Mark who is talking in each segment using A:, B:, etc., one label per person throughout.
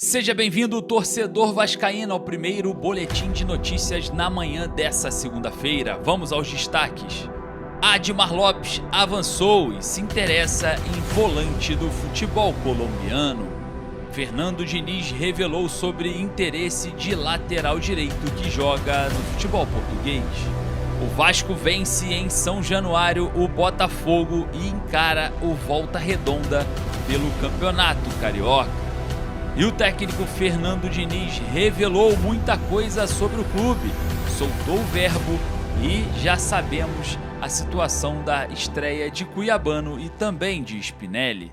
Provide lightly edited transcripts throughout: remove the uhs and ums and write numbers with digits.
A: Seja bem-vindo, torcedor vascaíno, ao primeiro boletim de notícias na manhã dessa segunda-feira. Vamos aos destaques. Admar Lopes avançou e se interessa em volante do futebol colombiano. Fernando Diniz revelou sobre interesse de lateral direito que joga no futebol português. O Vasco vence em São Januário o Botafogo e encara o Volta Redonda pelo Campeonato Carioca. E o técnico Fernando Diniz revelou muita coisa sobre o clube, soltou o verbo e já sabemos a situação da estreia de Cuiabano e também de Spinelli.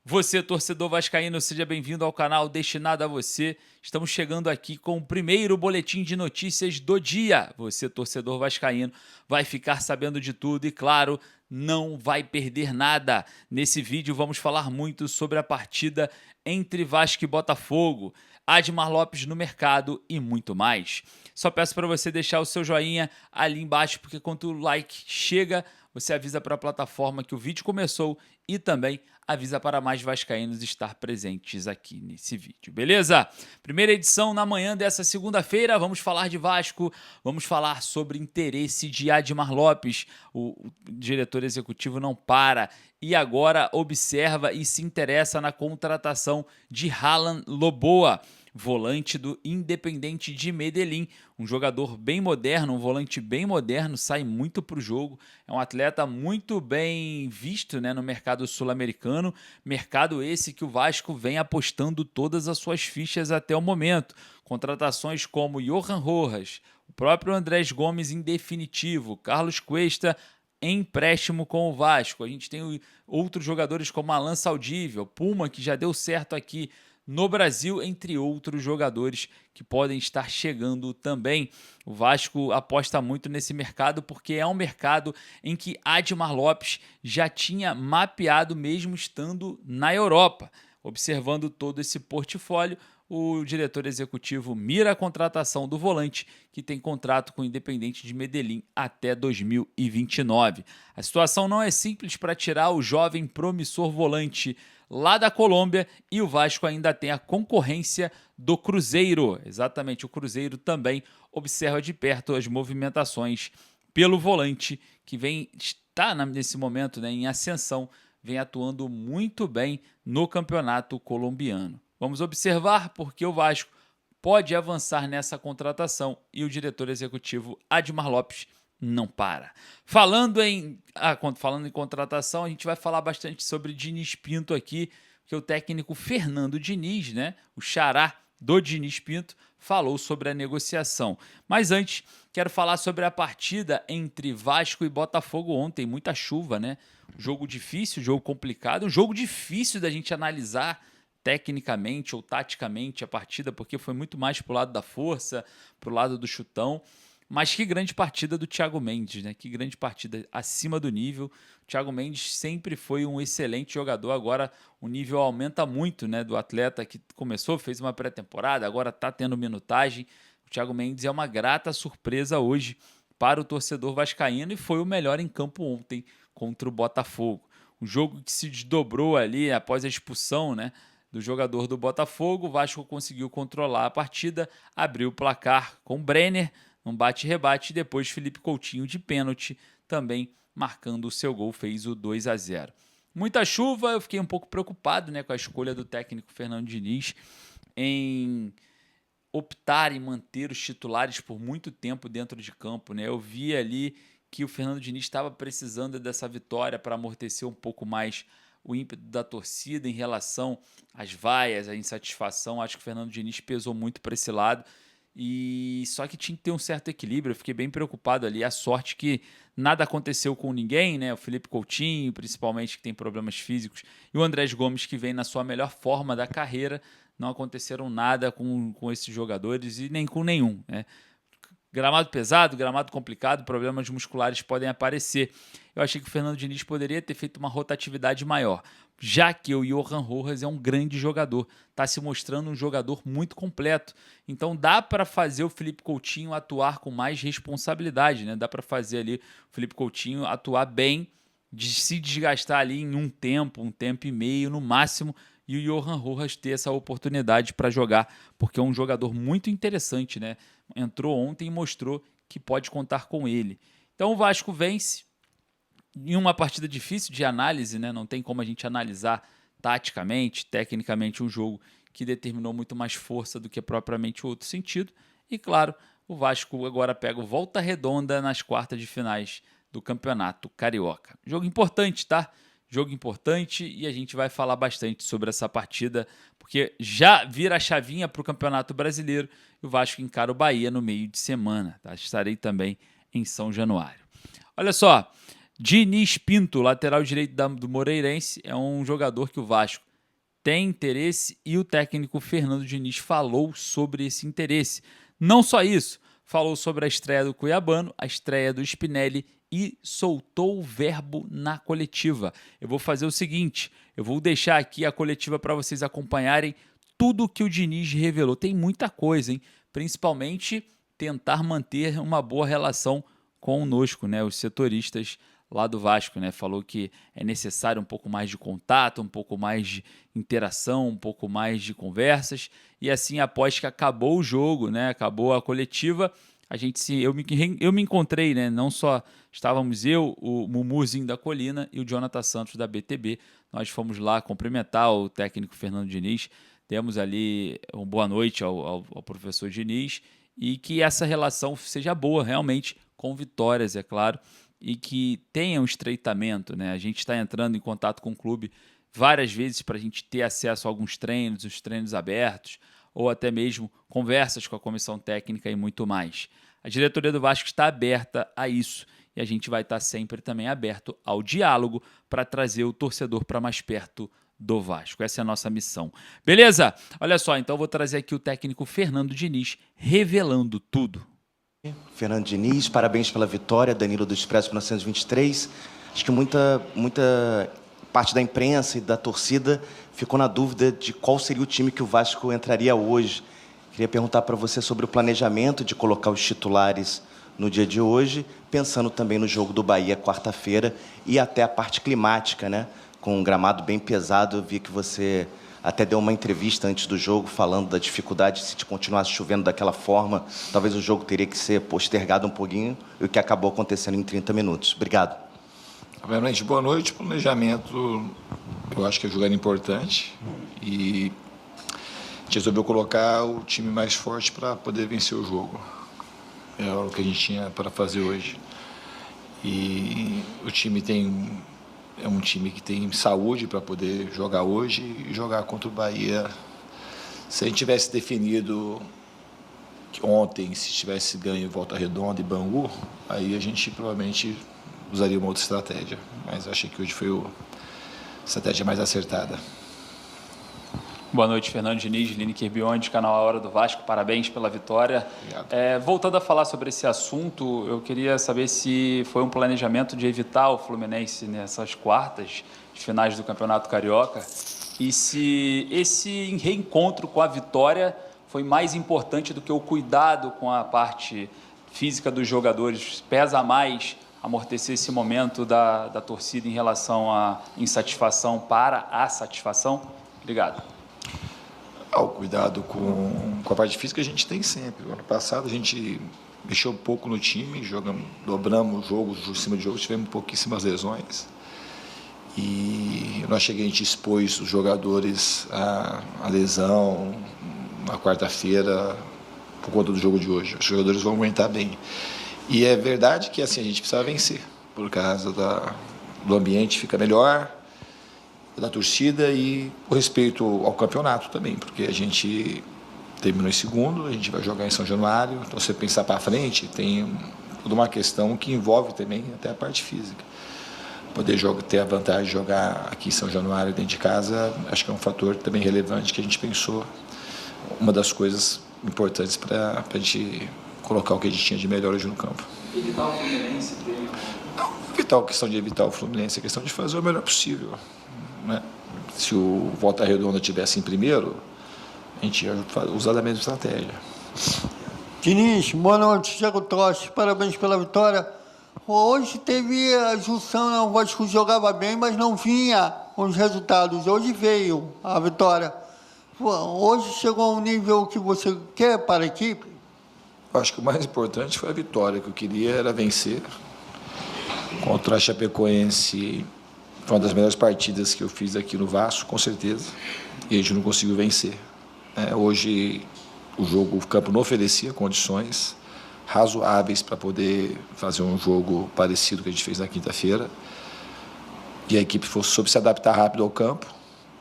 A: Você, torcedor vascaíno, seja bem-vindo ao canal destinado a você. Estamos chegando aqui com o primeiro boletim de notícias do dia. Você, torcedor vascaíno, vai ficar sabendo de tudo e, claro, não vai perder nada. Nesse vídeo vamos falar muito sobre a partida entre Vasco e Botafogo, Admar Lopes no mercado e muito mais. Só peço para você deixar o seu joinha ali embaixo, porque quando o like chega, você avisa para a plataforma que o vídeo começou e também avisa para mais vascaínos estar presentes aqui nesse vídeo, beleza? Primeira edição na manhã dessa segunda-feira, vamos falar de Vasco, vamos falar sobre interesse de Admar Lopes. O diretor executivo não para e agora observa e se interessa na contratação de Alan Loboa, volante do Independiente de Medellín, um jogador bem moderno, um volante bem moderno, sai muito para o jogo, é um atleta muito bem visto, né, no mercado sul-americano, mercado esse que o Vasco vem apostando todas as suas fichas até o momento. Contratações como Johan Rojas, o próprio Andrés Gomes em definitivo, Carlos Cuesta em empréstimo com o Vasco. A gente tem outros jogadores como Alan Saldívia, Puma, que já deu certo aqui no Brasil, entre outros jogadores que podem estar chegando também. O Vasco aposta muito nesse mercado porque é um mercado em que Admar Lopes já tinha mapeado mesmo estando na Europa. Observando todo esse portfólio, o diretor executivo mira a contratação do volante, que tem contrato com o Independiente de Medellín até 2029. A situação não é simples para tirar o jovem promissor volante lá da Colômbia e o Vasco ainda tem a concorrência do Cruzeiro. Exatamente, o Cruzeiro também observa de perto as movimentações pelo volante, que está nesse momento, né, em ascensão, vem atuando muito bem no campeonato colombiano. Vamos observar porque o Vasco pode avançar nessa contratação e o diretor executivo Admar Lopes não para. Falando em contratação, a gente vai falar bastante sobre Diniz Pinto aqui, porque o técnico Fernando Diniz, né, o xará do Diniz Pinto, falou sobre a negociação. Mas antes, quero falar sobre a partida entre Vasco e Botafogo ontem. Muita chuva, né? Jogo difícil, jogo complicado, um jogo difícil da gente analisar tecnicamente ou taticamente a partida, porque foi muito mais pro lado da força, pro lado do chutão. Mas que grande partida do Thiago Mendes, né? Que grande partida acima do nível. O Thiago Mendes sempre foi um excelente jogador, agora o nível aumenta muito, né? Do atleta que começou, fez uma pré-temporada, agora está tendo minutagem. O Thiago Mendes é uma grata surpresa hoje para o torcedor vascaíno e foi o melhor em campo ontem contra o Botafogo. Um jogo que se desdobrou ali após a expulsão, né, do jogador do Botafogo. O Vasco conseguiu controlar a partida, abriu o placar com o Brenner, um bate-rebate, e depois Felipe Coutinho de pênalti, também marcando o seu gol, fez o 2-0. Muita chuva, eu fiquei um pouco preocupado, né, com a escolha do técnico Fernando Diniz em optar em manter os titulares por muito tempo dentro de campo, né? Eu vi ali que o Fernando Diniz estava precisando dessa vitória para amortecer um pouco mais o ímpeto da torcida em relação às vaias, à insatisfação. Acho que o Fernando Diniz pesou muito para esse lado. E só que tinha que ter um certo equilíbrio. Eu fiquei bem preocupado ali. A sorte que nada aconteceu com ninguém, né? O Felipe Coutinho, principalmente, que tem problemas físicos, e o Andrés Gomes, que vem na sua melhor forma da carreira. Não aconteceram nada com esses jogadores e nem com nenhum, né? Gramado pesado, gramado complicado, problemas musculares podem aparecer. Eu achei que o Fernando Diniz poderia ter feito uma rotatividade maior, já que o Johan Rojas é um grande jogador, está se mostrando um jogador muito completo. Então dá para fazer o Felipe Coutinho atuar com mais responsabilidade, né? Dá para fazer ali o Felipe Coutinho atuar bem, de se desgastar ali em um tempo e meio no máximo, e o Johan Rojas ter essa oportunidade para jogar, porque é um jogador muito interessante, né? Entrou ontem e mostrou que pode contar com ele. Então o Vasco vence em uma partida difícil de análise, né? Não tem como a gente analisar taticamente, tecnicamente um jogo que determinou muito mais força do que propriamente o outro sentido. E claro, o Vasco agora pega o Volta Redonda nas quartas de finais do Campeonato Carioca. Jogo importante, tá? Jogo importante e a gente vai falar bastante sobre essa partida, porque já vira a chavinha para o Campeonato Brasileiro e o Vasco encara o Bahia no meio de semana. Tá? Estarei também em São Januário. Olha só, Diniz Pinto, lateral direito do Moreirense, é um jogador que o Vasco tem interesse e o técnico Fernando Diniz falou sobre esse interesse. Não só isso, falou sobre a estreia do Cuiabano, a estreia do Spinelli e soltou o verbo na coletiva. Eu vou fazer o seguinte, eu vou deixar aqui a coletiva para vocês acompanharem tudo que o Diniz revelou. Tem muita coisa, hein? Principalmente tentar manter uma boa relação conosco, né? Os setoristas lá do Vasco, né? Falou que é necessário um pouco mais de contato, um pouco mais de interação, um pouco mais de conversas. E assim, após que acabou o jogo, né? Acabou a coletiva, eu me encontrei, né? Não só estávamos eu, o Mumuzinho da Colina e o Jonathan Santos da BTB. Nós fomos lá cumprimentar o técnico Fernando Diniz. Demos ali uma boa noite ao professor Diniz e que essa relação seja boa realmente, com vitórias, é claro, e que tenha um estreitamento, né? A gente está entrando em contato com o clube várias vezes para a gente ter acesso a alguns treinos, os treinos abertos, ou até mesmo conversas com a comissão técnica e muito mais. A diretoria do Vasco está aberta a isso e a gente vai estar sempre também aberto ao diálogo para trazer o torcedor para mais perto do Vasco. Essa é a nossa missão. Beleza? Olha só, então eu vou trazer aqui o técnico Fernando Diniz revelando tudo.
B: Fernando Diniz, parabéns pela vitória, Danilo do Expresso 1923. Acho que muita parte da imprensa e da torcida ficou na dúvida de qual seria o time que o Vasco entraria hoje. Queria perguntar para você sobre o planejamento de colocar os titulares no dia de hoje, pensando também no jogo do Bahia quarta-feira e até a parte climática, né? Com um gramado bem pesado, eu vi que você até deu uma entrevista antes do jogo falando da dificuldade, se continuasse chovendo daquela forma, talvez o jogo teria que ser postergado um pouquinho, e o que acabou acontecendo em 30 minutos. Obrigado.
C: Primeiramente, boa noite. O planejamento, eu acho que é um jogo importante e a gente resolveu colocar o time mais forte para poder vencer o jogo. É o que a gente tinha para fazer hoje. E o time é um time que tem saúde para poder jogar hoje e jogar contra o Bahia. Se a gente tivesse definido que ontem, se tivesse ganho Volta Redonda e Bangu, aí a gente provavelmente usaria uma outra estratégia. Mas achei que hoje foi a estratégia mais acertada.
A: Boa noite, Fernando Diniz, Lineker Beyond, canal A Hora do Vasco. Parabéns pela vitória. Voltando a falar sobre esse assunto, eu queria saber se foi um planejamento de evitar o Fluminense nessas quartas de finais do Campeonato Carioca e se esse reencontro com a vitória foi mais importante do que o cuidado com a parte física dos jogadores. Pesa mais amortecer esse momento da torcida em relação à insatisfação para a satisfação? Obrigado.
C: O cuidado com a parte física a gente tem sempre. No ano passado a gente mexeu um pouco no time, dobramos jogos em cima de jogos, tivemos pouquíssimas lesões. E nós a gente expôs os jogadores à lesão na quarta-feira por conta do jogo de hoje. Os jogadores vão aguentar bem. E é verdade que assim, a gente precisa vencer, por causa do ambiente fica melhor, da torcida e o respeito ao campeonato também, porque a gente terminou em segundo, a gente vai jogar em São Januário, então você pensar para frente, tem toda uma questão que envolve também até a parte física. Poder ter a vantagem de jogar aqui em São Januário dentro de casa, acho que é um fator também relevante que a gente pensou, uma das coisas importantes para a gente colocar o que a gente tinha de melhor hoje no campo.
A: Evitar o Fluminense?
C: Não, a questão de evitar o Fluminense, a questão de fazer o melhor possível. Né? Se o Volta Redonda tivesse em primeiro, a gente ia usar a mesma estratégia.
D: Diniz, boa noite, Thiago Tosse, parabéns pela vitória. Hoje teve a junção, o Vasco jogava bem, mas não vinha os resultados. Hoje veio a vitória. Hoje chegou ao nível que você quer para a equipe?
C: Eu acho que o mais importante foi a vitória. O que eu queria era vencer. Contra a Chapecoense, foi uma das melhores partidas que eu fiz aqui no Vasco, com certeza. E a gente não conseguiu vencer. Hoje, o campo não oferecia condições razoáveis para poder fazer um jogo parecido com que a gente fez na quinta-feira. E a equipe soube se adaptar rápido ao campo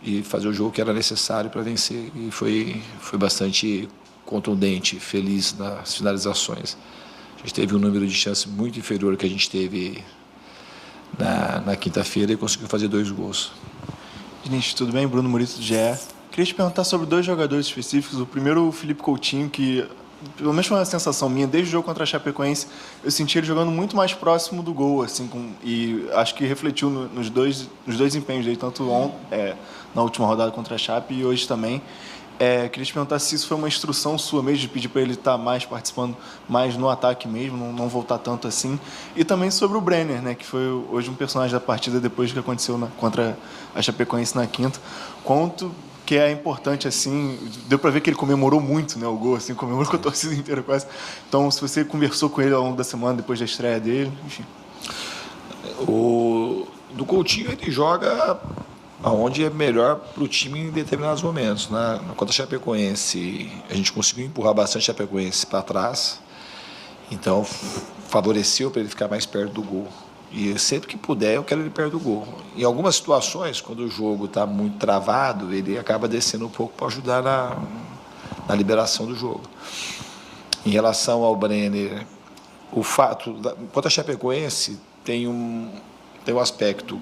C: e fazer o jogo que era necessário para vencer. E foi bastante contundente, feliz nas finalizações. A gente teve um número de chances muito inferior ao que a gente teve na quinta-feira e conseguiu fazer 2 gols.
E: Diniz, tudo bem? Bruno Murito do GE. Queria te perguntar sobre 2 jogadores específicos. O primeiro, o Felipe Coutinho, que, pelo menos foi uma sensação minha, desde o jogo contra a Chapecoense, eu senti ele jogando muito mais próximo do gol, assim, e acho que refletiu nos dois empenhos dele, tanto na última rodada contra a Chape e hoje também. Queria te perguntar se isso foi uma instrução sua mesmo, de pedir para ele estar mais participando mais no ataque mesmo, não voltar tanto assim. E também sobre o Brenner, né, que foi hoje um personagem da partida depois do que aconteceu contra a Chapecoense na quinta. Quanto que é importante, assim, deu para ver que ele comemorou muito, né, o gol, assim, comemorou com a torcida inteira quase. Então, se você conversou com ele ao longo da semana, depois da estreia dele, enfim.
C: Do Coutinho, ele joga aonde é melhor para o time em determinados momentos. Contra a Chapecoense, a gente conseguiu empurrar bastante a Chapecoense para trás, então favoreceu para ele ficar mais perto do gol. E sempre que puder, eu quero ele perto do gol. Em algumas situações, quando o jogo está muito travado, ele acaba descendo um pouco para ajudar na liberação do jogo. Em relação ao Brenner, quanto a Chapecoense, tem um aspecto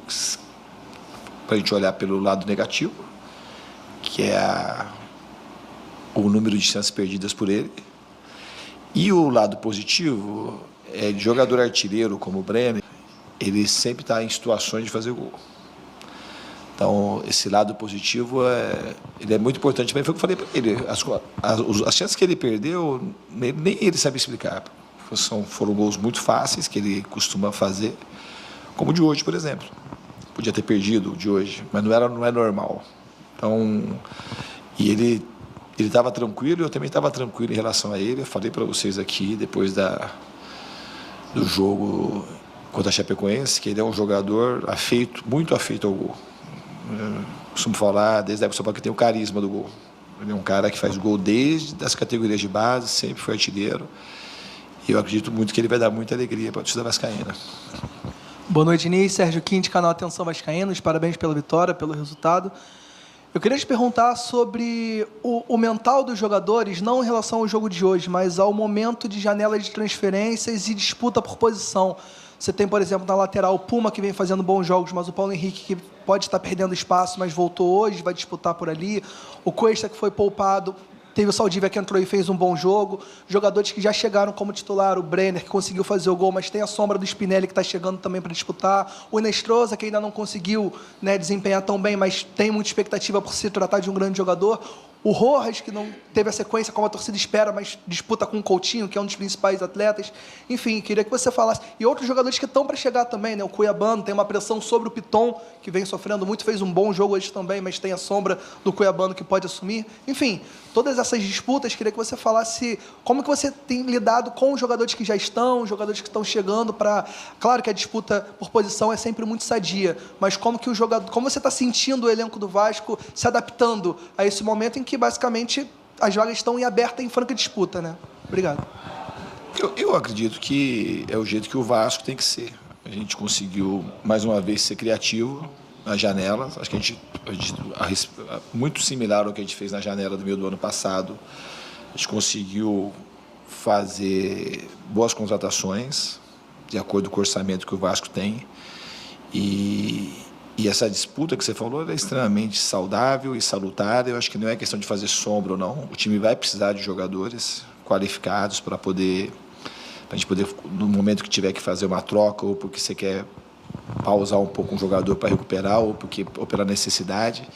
C: para a gente olhar pelo lado negativo, que é o número de chances perdidas por ele. E o lado positivo é de jogador artilheiro como o Brenner, ele sempre está em situações de fazer gol. Então, esse lado positivo ele é muito importante. Mas foi o que eu falei para ele, as chances que ele perdeu, nem ele sabe explicar. Foram gols muito fáceis que ele costuma fazer, como o de hoje, por exemplo. Podia ter perdido o de hoje, mas não é normal. Então, e ele estava tranquilo, eu também estava tranquilo em relação a ele. Eu falei para vocês aqui, depois do jogo contra a Chapecoense, que ele é um jogador muito afeito ao gol. Eu costumo falar, desde a época do São Paulo, que tem o carisma do gol. Ele é um cara que faz gol desde as categorias de base, sempre foi artilheiro. E eu acredito muito que ele vai dar muita alegria para a torcida vascaína.
F: Boa noite, Diniz. Sérgio Quinte, canal Atenção Vascaínos. Parabéns pela vitória, pelo resultado. Eu queria te perguntar sobre o mental dos jogadores, não em relação ao jogo de hoje, mas ao momento de janela de transferências e disputa por posição. Você tem, por exemplo, na lateral o Puma, que vem fazendo bons jogos, mas o Paulo Henrique, que pode estar perdendo espaço, mas voltou hoje, vai disputar por ali. O Cuesta, que foi poupado, teve o Saldívia, que entrou e fez um bom jogo. Jogadores que já chegaram como titular, o Brenner, que conseguiu fazer o gol, mas tem a sombra do Spinelli, que está chegando também para disputar. O Inestrosa, que ainda não conseguiu, né, desempenhar tão bem, mas tem muita expectativa por se tratar de um grande jogador. O Rojas, que não teve a sequência como a torcida espera, mas disputa com o Coutinho, que é um dos principais atletas. Enfim, queria que você falasse. E outros jogadores que estão para chegar também, né? O Cuiabano tem uma pressão sobre o Piton, que vem sofrendo muito, fez um bom jogo hoje também, mas tem a sombra do Cuiabano que pode assumir. Enfim, todas essas disputas, queria que você falasse como que você tem lidado com os jogadores que já estão, os jogadores que estão chegando para... Claro que a disputa por posição é sempre muito sadia, mas como você está sentindo o elenco do Vasco se adaptando a esse momento em que basicamente as vagas estão em aberta em franca disputa, né? Obrigado.
C: Eu acredito que é o jeito que o Vasco tem que ser. A gente conseguiu, mais uma vez, ser criativo na janela. Acho que a gente muito similar ao que a gente fez na janela do meio do ano passado. A gente conseguiu fazer boas contratações, de acordo com o orçamento que o Vasco tem. E essa disputa que você falou é extremamente saudável e salutar. Eu acho que não é questão de fazer sombra ou não. O time vai precisar de jogadores qualificados para a gente poder, no momento que tiver que fazer uma troca, ou porque você quer pausar um pouco um jogador para recuperar, ou pela necessidade,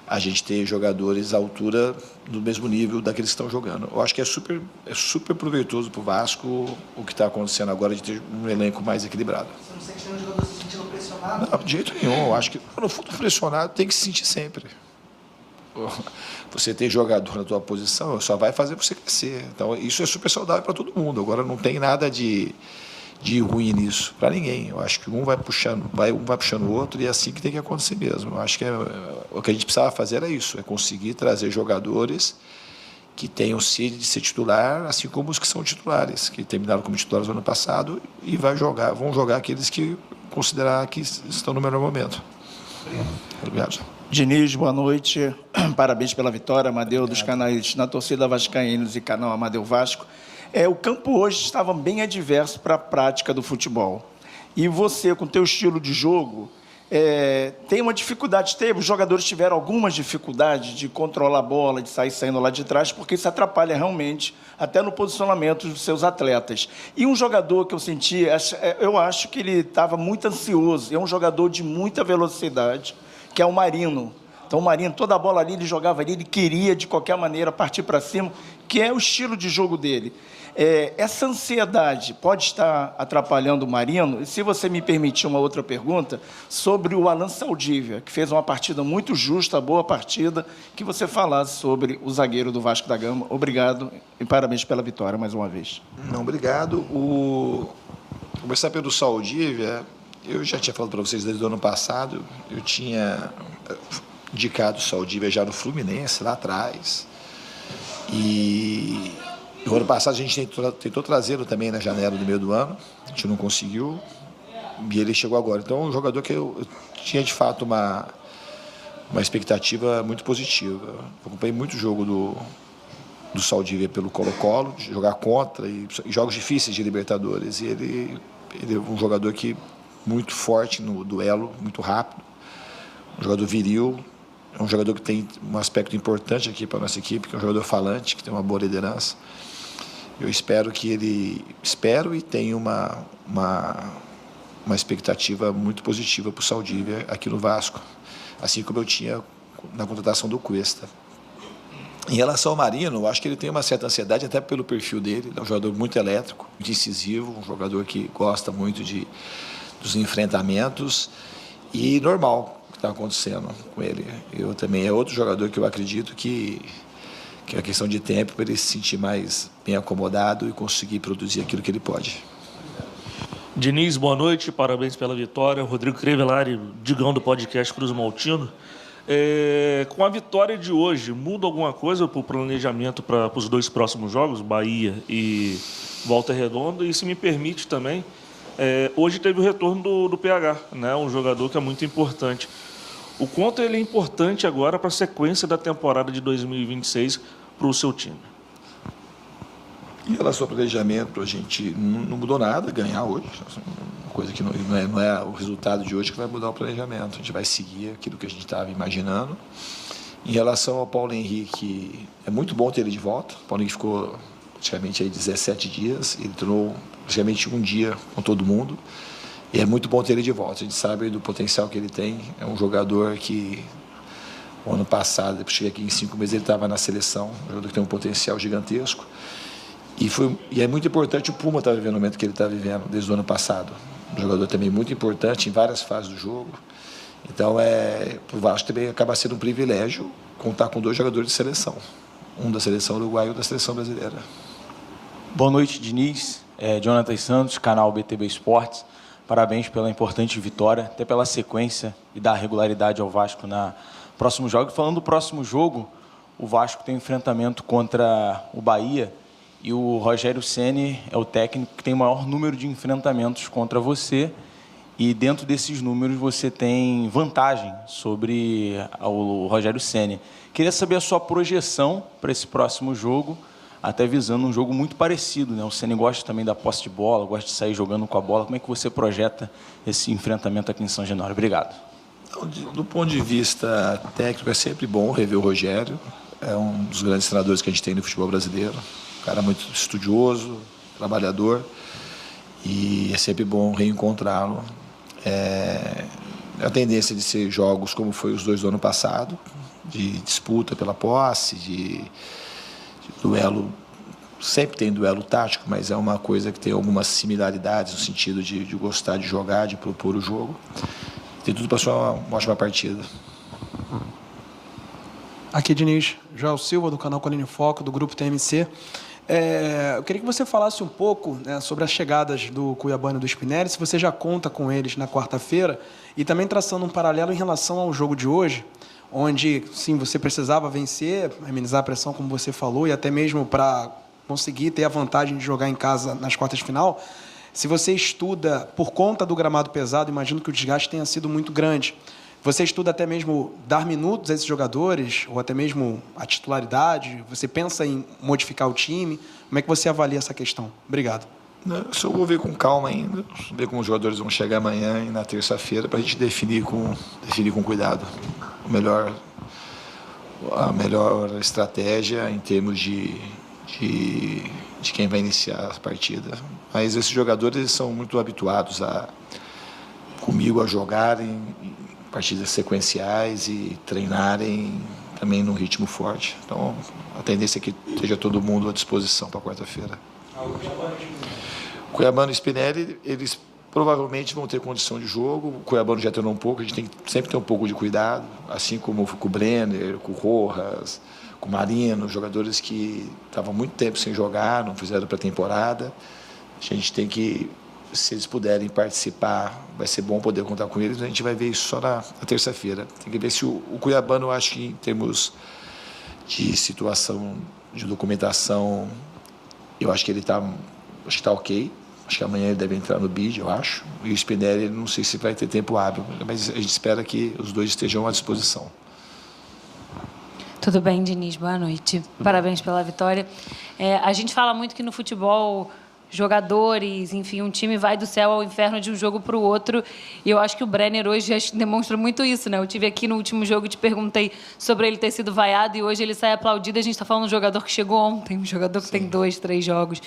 C: a gente ter jogadores à altura do mesmo nível daqueles que estão jogando. Eu acho que é super proveitoso para o Vasco o que está acontecendo agora de ter um elenco mais equilibrado.
F: Você não sente nenhum jogador se sentindo pressionado?
C: Não, de jeito nenhum. Eu acho que no fundo pressionado tem que se sentir sempre. Você tem jogador na tua posição, só vai fazer você crescer. Então, isso é super saudável para todo mundo. Agora, não tem nada de ruim nisso, para ninguém. Eu acho que um vai puxando o outro e é assim que tem que acontecer mesmo. Eu acho que o que a gente precisava fazer era isso, é conseguir trazer jogadores que tenham sede de ser titular, assim como os que são titulares, que terminaram como titulares no ano passado e vão jogar aqueles que considerar que estão no melhor momento. Obrigado.
G: Diniz, boa noite. Parabéns pela vitória, Amadeu, dos canais Na Torcida Vascaínos e canal Amadeu Vasco. O campo hoje estava bem adverso para a prática do futebol. E você, com o teu estilo de jogo, tem uma dificuldade, os jogadores tiveram algumas dificuldades de controlar a bola, de sair saindo lá de trás, porque isso atrapalha realmente até no posicionamento dos seus atletas. E um jogador que eu senti, eu acho que ele estava muito ansioso, é um jogador de muita velocidade, que é o Marino. Então, o Marino, toda a bola ali, ele jogava ali, ele queria, de qualquer maneira, partir para cima, que é o estilo de jogo dele. Essa ansiedade pode estar atrapalhando o Marino? E se você me permitir uma outra pergunta, sobre o Alan Saldívia, que fez uma partida muito justa, boa partida, que você falasse sobre o zagueiro do Vasco da Gama. Obrigado e parabéns pela vitória, mais uma vez.
C: Não, obrigado. Começar pelo Saldívia, eu já tinha falado para vocês desde o ano passado, eu tinha indicado o Saldívia já no Fluminense, lá atrás. E no ano passado a gente tentou trazê-lo também na janela do meio do ano, a gente não conseguiu, e ele chegou agora. Então, é um jogador que eu tinha, de fato, uma expectativa muito positiva. Eu acompanhei muito o jogo do Saldívia pelo Colo-Colo, de jogar contra, e jogos difíceis de Libertadores. E ele é um jogador muito forte no duelo, muito rápido, um jogador viril, é um jogador que tem um aspecto importante aqui para a nossa equipe, que é um jogador falante, que tem uma boa liderança. Eu espero e tenho uma expectativa muito positiva para o Saldívia aqui no Vasco, assim como eu tinha na contratação do Cuesta. Em relação ao Marino, eu acho que ele tem uma certa ansiedade, até pelo perfil dele. Ele é um jogador muito elétrico, muito incisivo, um jogador que gosta muito dos enfrentamentos, e normal o que está acontecendo com ele. Eu também é outro jogador que eu acredito que é questão de tempo para ele se sentir mais bem acomodado e conseguir produzir aquilo que ele pode.
H: Diniz, boa noite, parabéns pela vitória. Rodrigo Crevelari, Digão do podcast Cruz Maltino. Com a vitória de hoje, muda alguma coisa para o planejamento para os dois próximos jogos, Bahia e Volta Redonda? E se me permite também, hoje teve o retorno do PH, né? Um jogador que é muito importante. O quanto ele é importante agora para a sequência da temporada de 2026 para o seu time?
C: Em relação ao planejamento, a gente não mudou nada, ganhar hoje. Uma coisa que não é o resultado de hoje que vai mudar o planejamento. A gente vai seguir aquilo que a gente estava imaginando. Em relação ao Paulo Henrique, é muito bom ter ele de volta. O Paulo Henrique ficou praticamente aí 17 dias, ele treinou praticamente um dia com todo mundo. E é muito bom ter ele de volta. A gente sabe do potencial que ele tem. É um jogador que, o ano passado, depois cheguei aqui em 5 meses, ele estava na seleção. Um jogador que tem um potencial gigantesco. E é muito importante o Puma estar vivendo o momento que ele está vivendo, desde o ano passado. Um jogador também muito importante em várias fases do jogo. Então, para o Vasco também acaba sendo um privilégio contar com 2 jogadores de seleção. Um da seleção uruguaia e um da seleção brasileira.
I: Boa noite, Diniz. Jonathan Santos, canal BTB Esportes. Parabéns pela importante vitória, até pela sequência e da regularidade ao Vasco na próximo jogo. Falando do próximo jogo, o Vasco tem um enfrentamento contra o Bahia e o Rogério Ceni é o técnico que tem o maior número de enfrentamentos contra você, e dentro desses números você tem vantagem sobre o Rogério Ceni. Queria saber a sua projeção para esse próximo jogo, até visando um jogo muito parecido, né? O Ceni gosta também da posse de bola, gosta de sair jogando com a bola. Como é que você projeta esse enfrentamento aqui em São Januário? Obrigado.
C: Do ponto de vista técnico, é sempre bom rever o Rogério. É um dos grandes treinadores que a gente tem no futebol brasileiro. Um cara muito estudioso, trabalhador, e é sempre bom reencontrá-lo. A tendência de ser jogos como foi os 2 do ano passado, de disputa pela posse, de duelo, sempre tem duelo tático, mas é uma coisa que tem algumas similaridades no sentido de gostar de jogar, de propor o jogo. tem tudo para ser uma ótima partida.
J: Aqui, Diniz, Joel Silva, do canal Colina em Foco, do Grupo TMC. Eu queria que você falasse um pouco, né, sobre as chegadas do Cuiabano e do Spinelli, se você já conta com eles na quarta-feira, e também traçando um paralelo em relação ao jogo de hoje, onde, sim, você precisava vencer, amenizar a pressão, como você falou, e até mesmo para conseguir ter a vantagem de jogar em casa nas quartas de final. Se você estuda, por conta do gramado pesado, imagino que o desgaste tenha sido muito grande. Você estuda até mesmo dar minutos a esses jogadores, ou até mesmo a titularidade? Você pensa em modificar o time? Como é que você avalia essa questão? Obrigado.
C: Isso eu vou ver com calma ainda, ver como os jogadores vão chegar amanhã e na terça-feira, para a gente definir com cuidado a melhor estratégia em termos de quem vai iniciar a partida. Mas esses jogadores são muito habituados comigo a jogarem partidas sequenciais e treinarem também num ritmo forte. Então, a tendência é que esteja todo mundo à disposição para quarta-feira. Cuiabano e Spinelli, eles provavelmente vão ter condição de jogo. O Cuiabano já treinou um pouco, a gente tem que sempre ter um pouco de cuidado, assim como com o Brenner, com o Rojas, com o Marino, jogadores que estavam muito tempo sem jogar, não fizeram pré-temporada. A gente tem que, se eles puderem participar, vai ser bom poder contar com eles. A gente vai ver isso só na terça-feira. Tem que ver se o Cuiabano, acho que em termos de situação, de documentação, eu acho que ele está ok. Acho que amanhã ele deve entrar no BID, eu acho. E o Spinelli, não sei se vai ter tempo hábil, mas a gente espera que os dois estejam à disposição.
K: Tudo bem, Diniz? Boa noite. Parabéns pela vitória. A gente fala muito que no futebol, jogadores, enfim, um time vai do céu ao inferno de um jogo para o outro. E eu acho que o Brenner hoje já demonstra muito isso, né? Eu tive aqui no último jogo e te perguntei sobre ele ter sido vaiado e hoje ele sai aplaudido. A gente está falando de um jogador que chegou ontem, um jogador que tem 2, 3 jogos.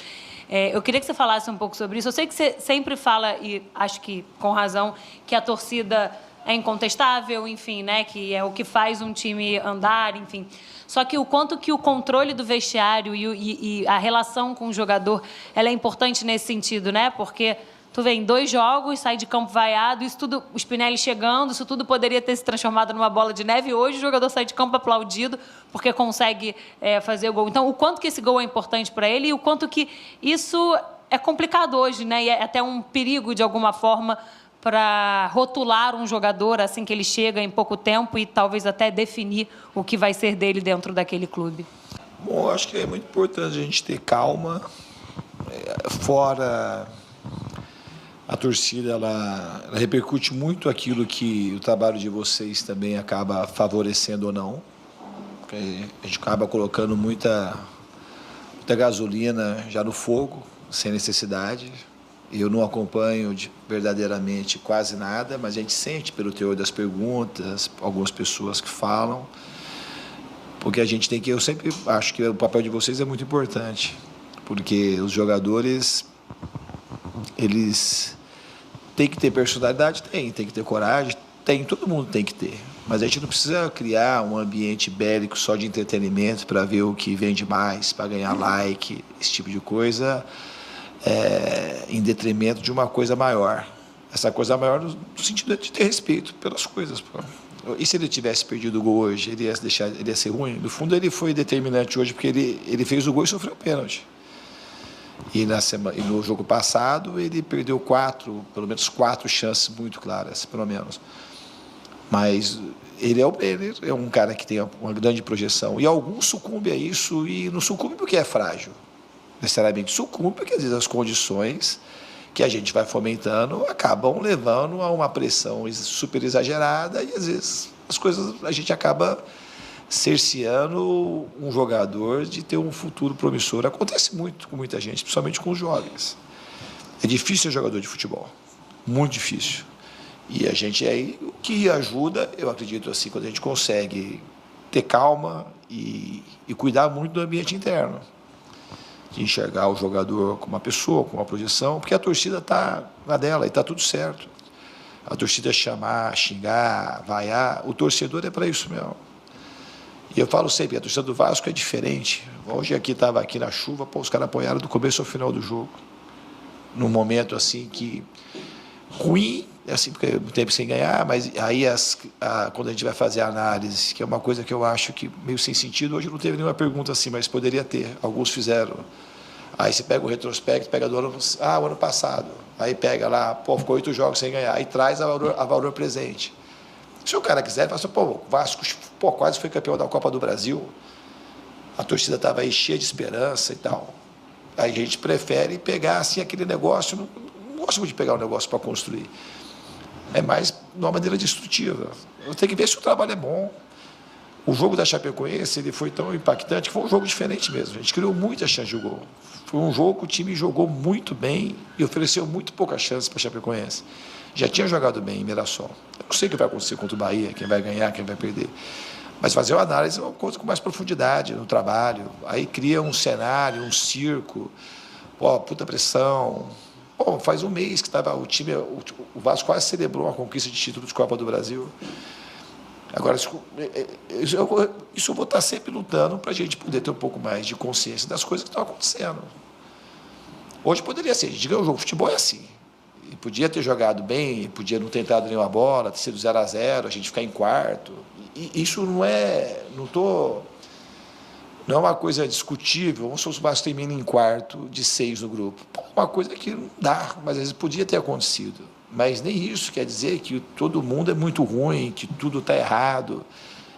K: Eu queria que você falasse um pouco sobre isso. Eu sei que você sempre fala, e acho que com razão, que a torcida é incontestável, enfim, né, que é o que faz um time andar, enfim. Só que o quanto que o controle do vestiário e a relação com o jogador, ela é importante nesse sentido, né? Porque tu vê em 2 jogos, sai de campo vaiado, isso tudo, o Spinelli chegando, isso tudo poderia ter se transformado numa bola de neve. Hoje o jogador sai de campo aplaudido porque consegue fazer o gol. Então, o quanto que esse gol é importante para ele e o quanto que isso é complicado hoje, né? E é até um perigo, de alguma forma, para rotular um jogador assim que ele chega em pouco tempo e talvez até definir o que vai ser dele dentro daquele clube.
C: Bom, eu acho que é muito importante a gente ter calma. Fora a torcida, ela repercute muito aquilo que o trabalho de vocês também acaba favorecendo ou não. A gente acaba colocando muita gasolina já no fogo, sem necessidade. Eu não acompanho verdadeiramente quase nada, mas a gente sente pelo teor das perguntas, algumas pessoas que falam, porque a gente tem que, eu sempre acho que o papel de vocês é muito importante, porque os jogadores, eles têm que ter personalidade, tem que ter coragem, todo mundo tem que ter, mas a gente não precisa criar um ambiente bélico só de entretenimento para ver o que vende mais, para ganhar like, esse tipo de coisa. Em detrimento de uma coisa maior. Essa coisa maior no sentido de ter respeito pelas coisas. Pô. E se ele tivesse perdido o gol hoje, ele ia ser ruim? No fundo, ele foi determinante hoje porque ele fez o gol e sofreu o pênalti. E no jogo passado, ele perdeu pelo menos 4 chances muito claras, pelo menos. Mas ele é um cara que tem uma grande projeção. E alguns sucumbem a isso, e não sucumbe porque é frágil. Necessariamente sucumbe, porque às vezes as condições que a gente vai fomentando acabam levando a uma pressão super exagerada e às vezes as coisas, a gente acaba cerceando um jogador de ter um futuro promissor. Acontece muito com muita gente, principalmente com os jovens. É difícil ser jogador de futebol, muito difícil. E a gente aí, o que ajuda, eu acredito assim, quando a gente consegue ter calma e cuidar muito do ambiente interno. De enxergar o jogador como uma pessoa, com uma projeção, porque a torcida está na dela e está tudo certo. A torcida chamar, xingar, vaiar, o torcedor é para isso mesmo. E eu falo sempre, a torcida do Vasco é diferente. Hoje estava aqui na chuva, os caras apoiaram do começo ao final do jogo. Num momento assim que Ruim, é assim, porque não teve sem ganhar, mas aí quando a gente vai fazer a análise, que é uma coisa que eu acho que meio sem sentido, hoje não teve nenhuma pergunta assim, mas poderia ter, alguns fizeram. Aí você pega o retrospecto, pega do ano passado, aí pega lá, pô, ficou 8 jogos sem ganhar, aí traz a valor presente. Se o cara quiser, fala assim, pô, o Vasco quase foi campeão da Copa do Brasil, a torcida estava aí cheia de esperança e tal. Aí a gente prefere pegar assim aquele negócio, não gosto muito de pegar um negócio para construir. É mais de uma maneira destrutiva. Eu tenho que ver se o trabalho é bom. O jogo da Chapecoense ele foi tão impactante que foi um jogo diferente mesmo. A gente criou muita chance de gol. Foi um jogo que o time jogou muito bem e ofereceu muito pouca chance para a Chapecoense. Já tinha jogado bem em Mirassol. Eu não sei o que vai acontecer contra o Bahia, quem vai ganhar, quem vai perder. Mas fazer uma análise é uma coisa com mais profundidade no trabalho. Aí cria um cenário, um circo, pô, puta pressão. Pô, faz um mês que estava o Vasco quase celebrou uma conquista de título de Copa do Brasil. Agora, isso eu vou estar sempre lutando para a gente poder ter um pouco mais de consciência das coisas que estão acontecendo. Hoje poderia ser, a gente ganha o jogo, futebol é assim. E podia ter jogado bem, podia não ter entrado nenhuma bola, ter sido 0-0, a gente ficar em quarto. E isso não é uma coisa discutível. Vamos supor que o Vasco termina em quarto de 6 no grupo. Uma coisa que não dá, mas às vezes podia ter acontecido. Mas nem isso quer dizer que todo mundo é muito ruim, que tudo está errado,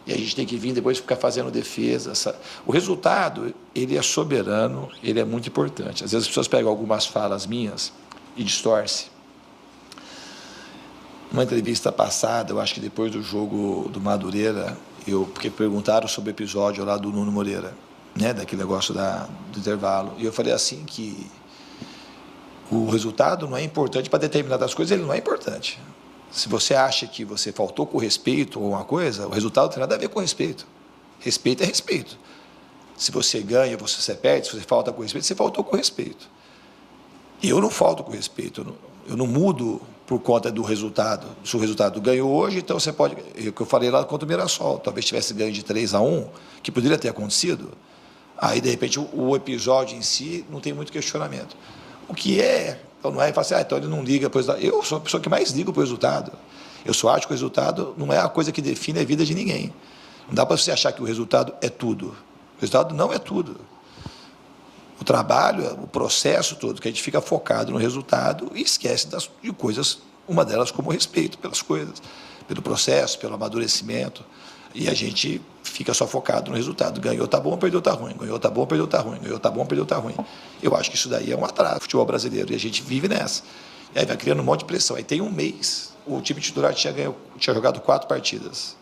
C: e a gente tem que vir depois ficar fazendo defesa. O resultado, ele é soberano, ele é muito importante. Às vezes as pessoas pegam algumas falas minhas e distorcem. Numa entrevista passada, eu acho que depois do jogo do Madureira, porque perguntaram sobre o episódio lá do Nuno Moreira, né, daquele negócio do intervalo, e eu falei assim que o resultado não é importante para determinadas coisas, ele não é importante. Se você acha que você faltou com respeito ou alguma coisa, o resultado não tem nada a ver com respeito. Respeito é respeito. Se você ganha, você perde, se você falta com respeito, você faltou com respeito. Eu não falto com respeito, eu não mudo por conta do resultado. Se o resultado ganhou hoje, então você pode... O que eu falei lá contra o Mirassol, talvez tivesse ganho de 3-1, que poderia ter acontecido, aí, de repente, o episódio em si não tem muito questionamento. O que é... Então não é falar assim, então ele não liga para o resultado. Eu sou a pessoa que mais liga para o resultado. Eu só acho que o resultado não é a coisa que define a vida de ninguém. Não dá para você achar que o resultado é tudo. O resultado não é tudo. O trabalho, o processo todo, que a gente fica focado no resultado e esquece de coisas, uma delas como o respeito pelas coisas, pelo processo, pelo amadurecimento, e a gente fica só focado no resultado. Ganhou, tá bom, perdeu, tá ruim. Ganhou, tá bom, perdeu, tá ruim. Ganhou, tá bom, perdeu, tá ruim. Eu acho que isso daí é um atraso do futebol brasileiro, e a gente vive nessa. E aí vai criando um monte de pressão. Aí tem um mês, o time titular tinha jogado 4 partidas.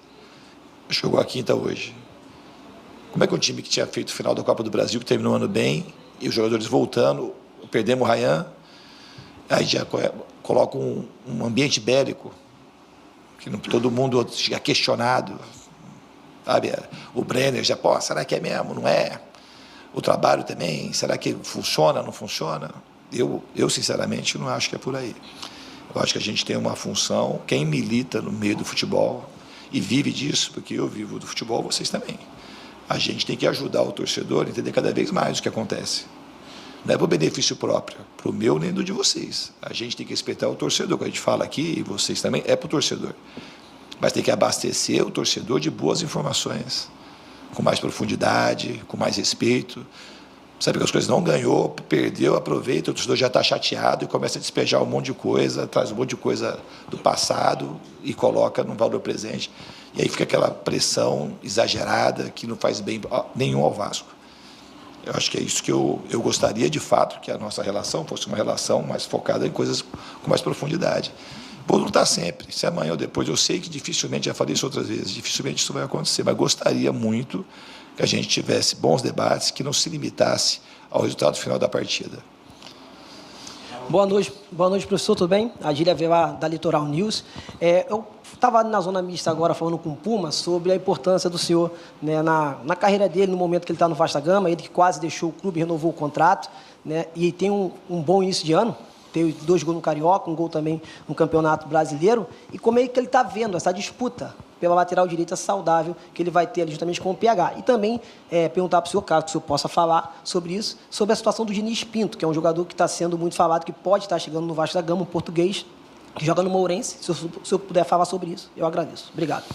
C: Jogou a quinta hoje. Como é que um time que tinha feito o final da Copa do Brasil, que terminou o ano bem, e os jogadores voltando, perdemos o Rayan, aí já coloca um ambiente bélico, que todo mundo fica questionado, sabe? O Brenner já, será que é mesmo? Não é? O trabalho também, será que funciona, não funciona? Eu sinceramente, não acho que é por aí. Eu acho que a gente tem uma função, quem milita no meio do futebol e vive disso, porque eu vivo do futebol, vocês também. A gente tem que ajudar o torcedor a entender cada vez mais o que acontece. Não é para o benefício próprio, para o meu nem do de vocês. A gente tem que respeitar o torcedor. Quando a gente fala aqui, e vocês também, é para o torcedor. Mas tem que abastecer o torcedor de boas informações, com mais profundidade, com mais respeito. Sabe que as coisas não ganhou, perdeu, aproveita, o torcedor já está chateado e começa a despejar um monte de coisa, traz um monte de coisa do passado e coloca no valor presente. E aí fica aquela pressão exagerada que não faz bem nenhum ao Vasco. Eu acho que é isso que eu gostaria, de fato, que a nossa relação fosse uma relação mais focada em coisas com mais profundidade. Vou lutar sempre. Se amanhã ou depois, eu sei que dificilmente, já falei isso outras vezes, dificilmente isso vai acontecer, mas gostaria muito que a gente tivesse bons debates, que não se limitasse ao resultado final da partida.
L: Boa noite, professor, tudo bem? Adília Velar, da Litoral News. Eu estava na zona mista agora falando com o Puma sobre a importância do senhor, né, na carreira dele, no momento que ele está no Vasco da Gama, ele que quase deixou o clube e renovou o contrato, né, e tem um bom início de ano, teve 2 gols no Carioca, 1 gol também no Campeonato Brasileiro, e como é que ele está vendo essa disputa pela lateral direita saudável que ele vai ter ali justamente com o PH. E também perguntar para o senhor, caso que o senhor possa falar sobre isso, sobre a situação do Diniz Pinto, que é um jogador que está sendo muito falado, que pode estar chegando no Vasco da Gama, um português, que joga no Mourense. Se eu puder falar sobre isso, eu agradeço. Obrigado.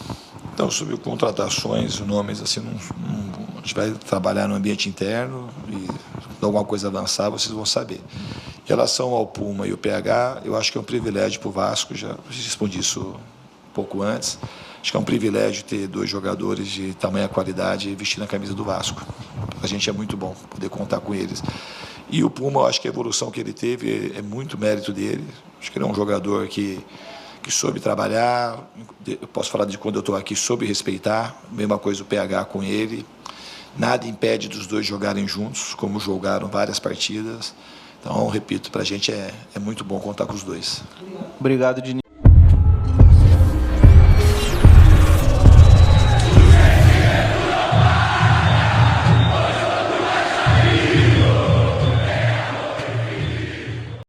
C: Então, sobre contratações, nomes, assim, a gente vai trabalhar no ambiente interno e se alguma coisa avançar, vocês vão saber. Em relação ao Puma e o PH, eu acho que é um privilégio para o Vasco, já respondi isso um pouco antes, acho que é um privilégio ter 2 jogadores de tamanha qualidade vestindo a camisa do Vasco. A gente é muito bom poder contar com eles. E o Puma, eu acho que a evolução que ele teve é muito mérito dele. Acho que ele é um jogador que soube trabalhar, eu posso falar de quando eu estou aqui, soube respeitar, mesma coisa o PH com ele. Nada impede dos 2 jogarem juntos, como jogaram várias partidas. Então, repito, para a gente é muito bom contar com os 2.
I: Obrigado, Diniz.